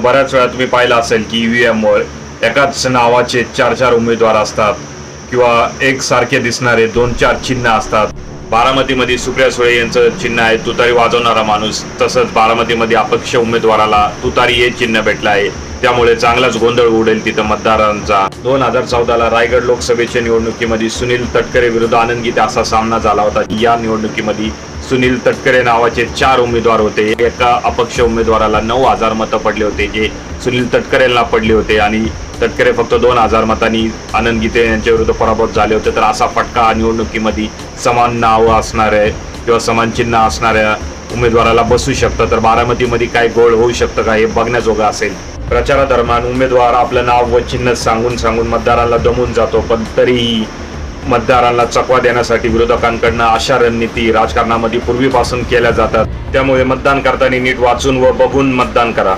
बऱ्याच वेळा तुम्ही पाहिलं असेल की EVM वर एकाच नावाचे 4-4 उमेदवार असतात किंवा एक सारखे दिसणारे 2-4 चिन्ह असतात. बारामतीमध्ये सुप्रिया सुळे यांचं चिन्ह आहे तुतारी वाजवणारा माणूस, तसंच बारामतीमध्ये अपक्ष उमेदवाराला तुतारी हे चिन्ह भेटलं आहे. त्यामुळे चांगलाच गोंधळ उडेल तिथं मतदारांचा. 2014ला रायगड लोकसभेच्या निवडणुकीमध्ये सुनील तटकरे विरुद्ध आनंद गीते असा सामना झाला होता. या निवडणुकीमध्ये सुनील तटकरे नावाचे 4 उमेदवार होते. एका अपक्ष उमेदवाराला 9,000 मतं पडले होते, जे सुनील तटकरेंना पडले होते आणि तटकरे फक्त 2,000 मतांनी आनंद गीते यांच्या विरुद्ध पराभूत झाले होते. तर असा फटका निवडणुकीमध्ये समान नावं असणारे किंवा समान चिन्ह असणाऱ्या उमेदवाराला बसू शकतं. तर बारामतीमध्ये काय गोळ होऊ शकतं का हे बघण्याजोगं असेल. प्रचारादरम्यान उमेदवार आपलं नाव व चिन्ह सांगून मतदारांना दमून जातो, पण तरीही मतदारांना चकवा देण्यासाठी विरोधकांकडनं अशा रणनीती राजकारणामध्ये पूर्वीपासून केल्या जातात. त्यामुळे मतदान करताना नीट वाचून व बघून मतदान करा.